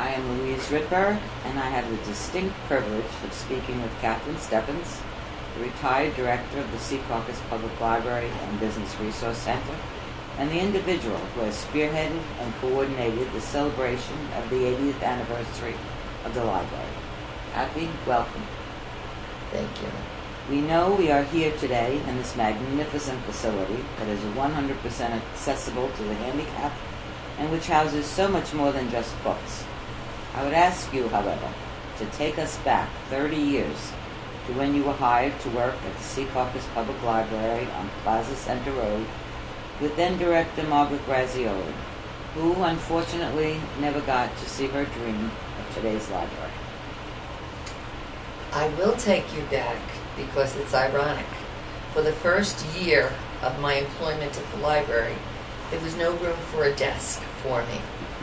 I am Louise Ritberg, and I have the distinct privilege of speaking with Catherine Stephens, the retired director of the Secaucus Public Library and Business Resource Center, and the individual who has spearheaded and coordinated the celebration of the 80th anniversary of the library. Kathy, welcome. Thank you. We know we are here today in this magnificent facility that is 100% accessible to the handicapped and which houses so much more than just books. I would ask you, however, to take us back 30 years to when you were hired to work at the Secaucus Public Library on Plaza Center Road with then-director Margaret Grazioli, who unfortunately never got to see her dream of today's library. I will take you back because it's ironic. For the first year of my employment at the library, there was no room for a desk for me,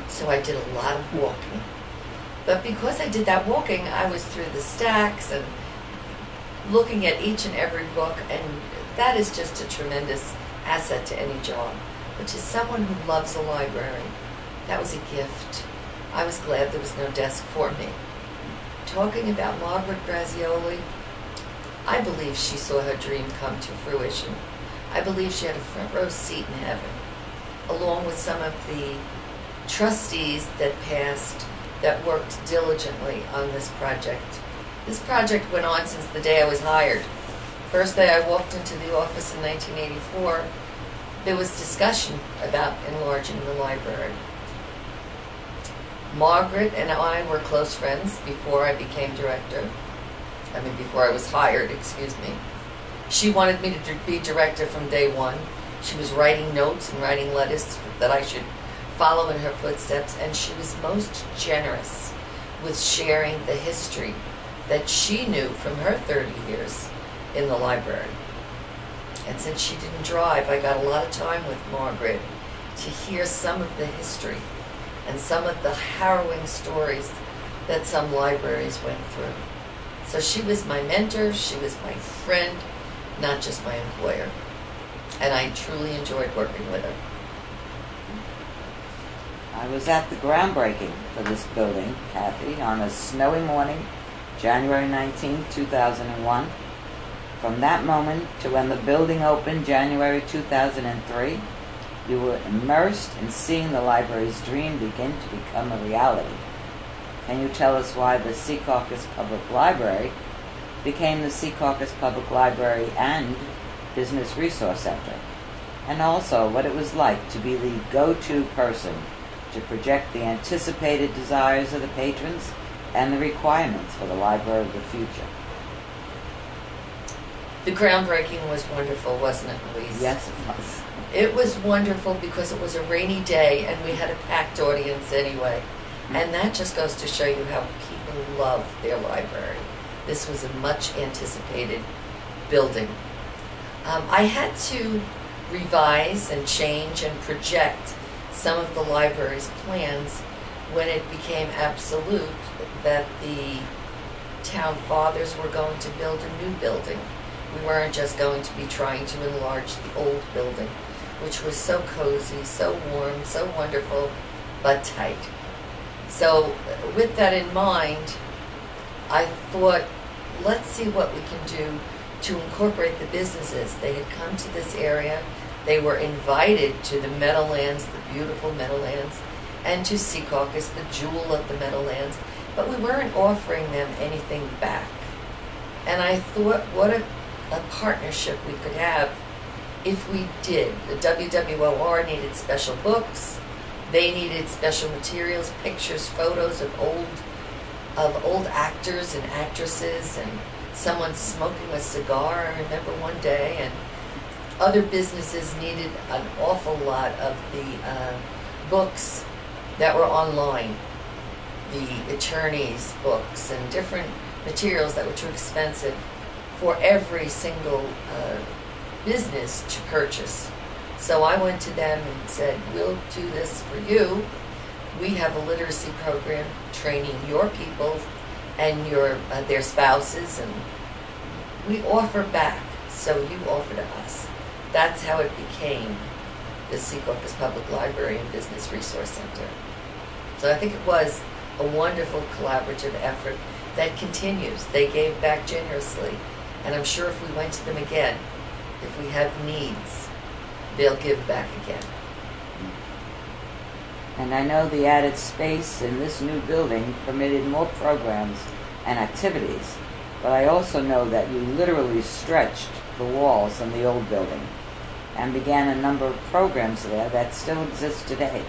so I did a lot of walking. But because I did that walking, I was through the stacks and looking at each and every book, and that is just a tremendous asset to any job. But to someone who loves a library, that was a gift. I was glad there was no desk for me. Talking about Margaret Grazioli, I believe she saw her dream come to fruition. I believe she had a front row seat in heaven, along with some of the trustees that passed that worked diligently on this project. This project went on since the day I was hired. First day I walked into the office in 1984, there was discussion about enlarging the library. Margaret and I were close friends before I became director. Before I was hired, excuse me. She wanted me to be director from day one. She was writing notes and writing letters that I should follow in her footsteps, and she was most generous with sharing the history that she knew from her 30 years in the library. And since she didn't drive, I got a lot of time with Margaret to hear some of the history and some of the harrowing stories that some libraries went through. So she was my mentor, she was my friend, not just my employer. And I truly enjoyed working with her. I was at the groundbreaking for this building, Kathy, on a snowy morning, January 19, 2001. From that moment to when the building opened, January 2003, you were immersed in seeing the library's dream begin to become a reality. Can you tell us why the Secaucus Public Library became the Secaucus Public Library and Business Resource Center, and also what it was like to be the go-to person to project the anticipated desires of the patrons and the requirements for the library of the future? The groundbreaking was wonderful, wasn't it, Louise? Yes, it was. It was wonderful because it was a rainy day and we had a packed audience anyway. And that just goes to show you how people love their library. This was a much anticipated building. I had to revise and change and project some of the library's plans when it became absolute that the town fathers were going to build a new building. We weren't just going to be trying to enlarge the old building, which was so cozy, so warm, so wonderful, but tight. So with that in mind, I thought, let's see what we can do to incorporate the businesses. They had come to this area. They were invited to the Meadowlands, the beautiful Meadowlands, and to Secaucus, the jewel of the Meadowlands, but we weren't offering them anything back. And I thought, what a partnership we could have if we did. The WWOR needed special books. They needed special materials, pictures, photos of old actors and actresses, and someone smoking a cigar, I remember one day, and other businesses needed an awful lot of the books that were online, the attorneys' books and different materials that were too expensive for every single business to purchase. So I went to them and said, we'll do this for you. We have a literacy program training your people and their spouses, and we offer back, so you offer to us. That's how it became the Secaucus Public Library and Business Resource Center. So I think it was a wonderful collaborative effort that continues. They gave back generously, and I'm sure if we went to them again, if we have needs, they'll give back again. And I know the added space in this new building permitted more programs and activities, but I also know that you literally stretched the walls in the old building and began a number of programs there that still exist today,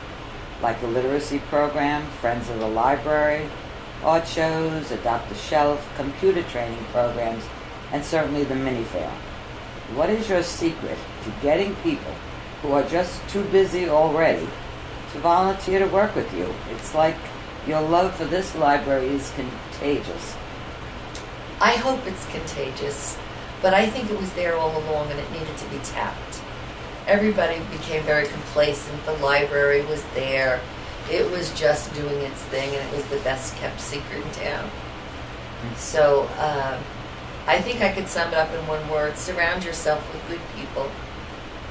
like the literacy program, Friends of the Library, art shows, Adopt a Shelf, computer training programs, and certainly the mini fair. What is your secret to getting people who are just too busy already to volunteer to work with you? It's like your love for this library is contagious. I hope it's contagious, but I think it was there all along and it needed to be tapped. Everybody became very complacent. The library was there. It was just doing its thing, and it was the best kept secret in town. So I think I could sum it up in one word: surround yourself with good people.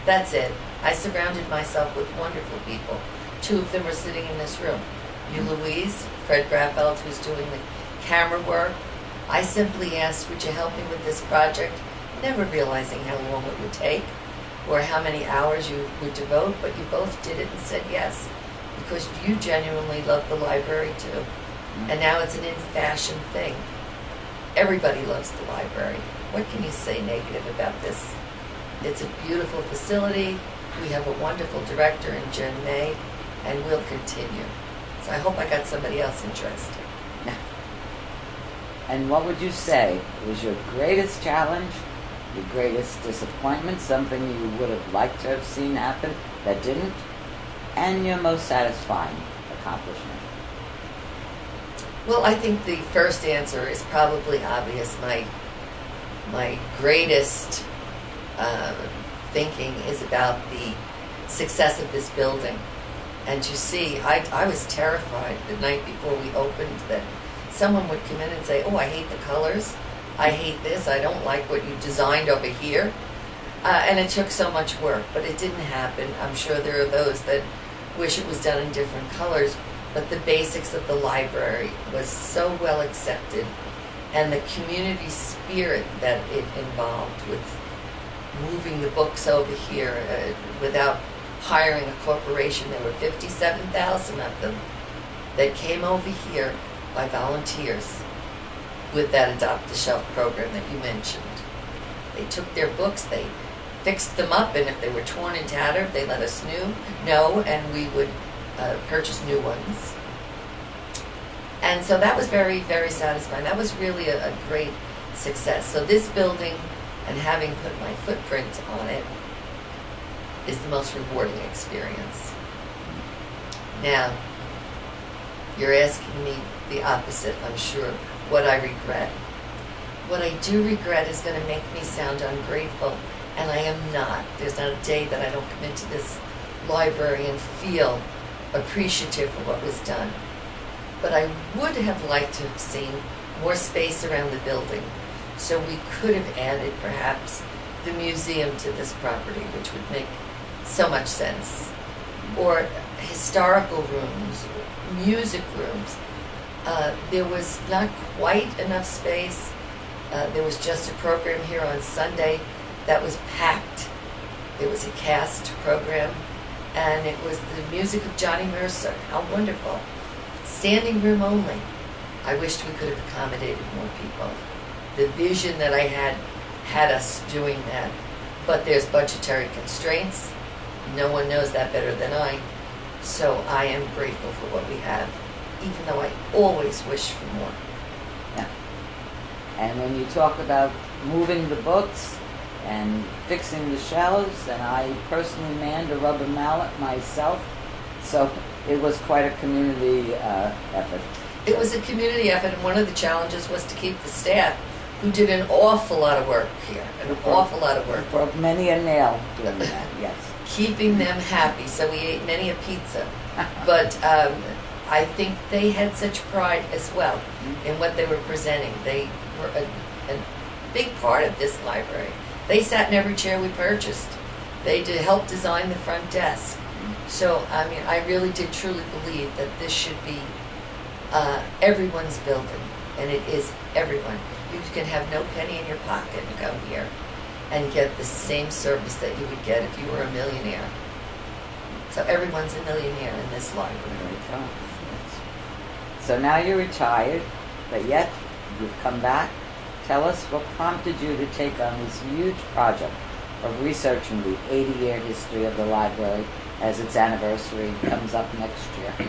That's it. I surrounded myself with wonderful people. 2 of them are sitting in this room. You, Louise, Fred Graffeld, who's doing the camera work. I simply asked, would you help me with this project? Never realizing how long it would take or how many hours you would devote, but you both did it and said yes, because you genuinely love the library too. And now it's an in-fashion thing. Everybody loves the library. What can you say negative about this? It's a beautiful facility. We have a wonderful director in Jen May, and we'll continue. So I hope I got somebody else interested. And what would you say was your greatest challenge, your greatest disappointment, something you would have liked to have seen happen that didn't, and your most satisfying accomplishment? Well, I think the first answer is probably obvious. My greatest thinking is about the success of this building. And you see, I was terrified the night before we opened that someone would come in and say, oh, I hate the colors, I hate this, I don't like what you designed over here. And it took so much work, but it didn't happen. I'm sure there are those that wish it was done in different colors, but the basics of the library was so well accepted, and the community spirit that it involved with moving the books over here without hiring a corporation. There were 57,000 of them that came over here by volunteers with that Adopt a Shelf program that you mentioned. They took their books, they fixed them up, and if they were torn and tattered, they let us know, and we would purchase new ones. And so that was very, very satisfying. That was really a great success. So this building, and having put my footprint on it, is the most rewarding experience. Now, you're asking me the opposite, I'm sure, what I regret. What I do regret is going to make me sound ungrateful, and I am not. There's not a day that I don't come into this library and feel appreciative for what was done. But I would have liked to have seen more space around the building, so we could have added perhaps the museum to this property, which would make so much sense. Or historical rooms, music rooms. There was not quite enough space. There was just a program here on Sunday that was packed. It was a cast program, and it was the music of Johnny Mercer. How wonderful. Standing room only. I wished we could have accommodated more people. The vision that I had us doing that, but there's budgetary constraints. No one knows that better than I. So I am grateful for what we have, even though I always wish for more. Yeah. And when you talk about moving the books and fixing the shelves, and I personally manned a rubber mallet myself, so it was quite a community effort. It was a community effort, and one of the challenges was to keep the staff, who did an awful lot of work here, awful lot of work. Broke many a nail doing that, yes. Keeping them happy, so we ate many a pizza. But I think they had such pride as well in what they were presenting. They were a big part of this library. They sat in every chair we purchased. They did help design the front desk. So, I mean, I really did truly believe that this should be everyone's building, and it is everyone. You can have no penny in your pocket and come here and get the same service that you would get if you were a millionaire. So everyone's a millionaire in this library. There you go. Yes. So now you're retired, but yet you've come back. Tell us what prompted you to take on this huge project of researching the 80-year history of the library as its anniversary comes up next year.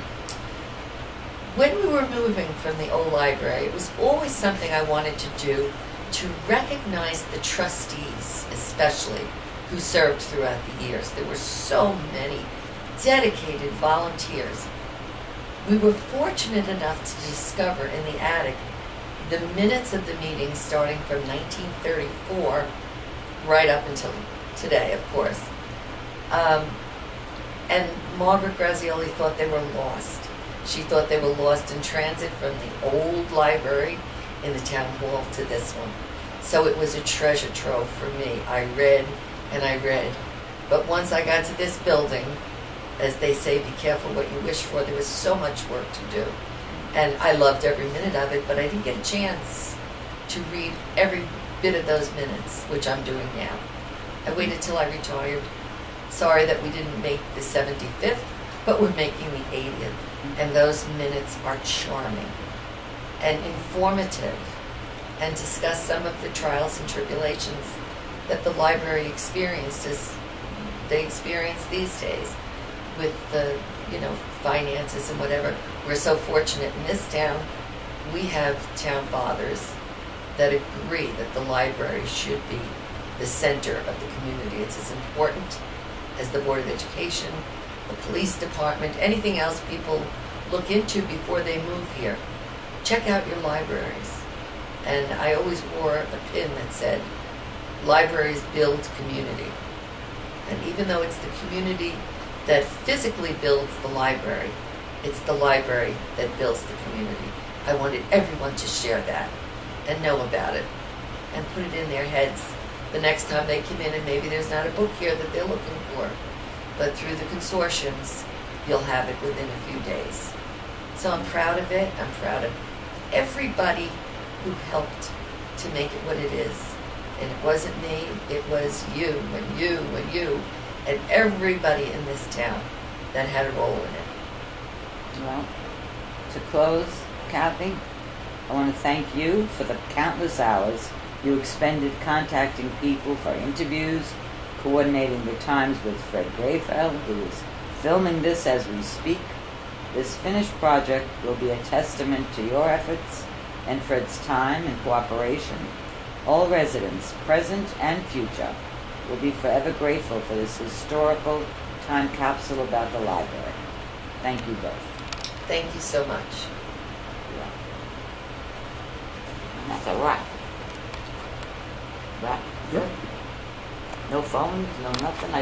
When we were moving from the old library, it was always something I wanted to do to recognize the trustees, especially, who served throughout the years. There were so many dedicated volunteers. We were fortunate enough to discover in the attic the minutes of the meetings starting from 1934 right up until today, of course. And Margaret Grazioli thought they were lost. She thought they were lost in transit from the old library in the town hall to this one. So it was a treasure trove for me. I read and I read. But once I got to this building, as they say, be careful what you wish for, there was so much work to do. And I loved every minute of it, but I didn't get a chance to read every bit of those minutes, which I'm doing now. I waited till I retired. Sorry that we didn't make the 75th, but we're making the 80th. And those minutes are charming and informative and discuss some of the trials and tribulations that the library experienced as they experience these days with the, finances and whatever. We're so fortunate in this town. We have town fathers that agree that the library should be the center of the community. It's as important as the Board of Education, the police department, anything else people look into before they move here. Check out your libraries. And I always wore a pin that said, libraries build community. And even though it's the community that physically builds the library, it's the library that builds the community. I wanted everyone to share that and know about it and put it in their heads the next time they come in, and maybe there's not a book here that they're looking for, but through the consortiums, you'll have it within a few days. So I'm proud of it. I'm proud of everybody who helped to make it what it is. And it wasn't me, it was you and you and you and everybody in this town that had a role in it. Well, to close, Kathy, I want to thank you for the countless hours you expended contacting people for interviews, coordinating the times with Fred Grayfeld, who is filming this as we speak. This finished project will be a testament to your efforts and Fred's time and cooperation. All residents, present and future, will be forever grateful for this historical time capsule about the library. Thank you both. Thank you so much. And that's a wrap. Wrap. Yep. No phones, no nothing.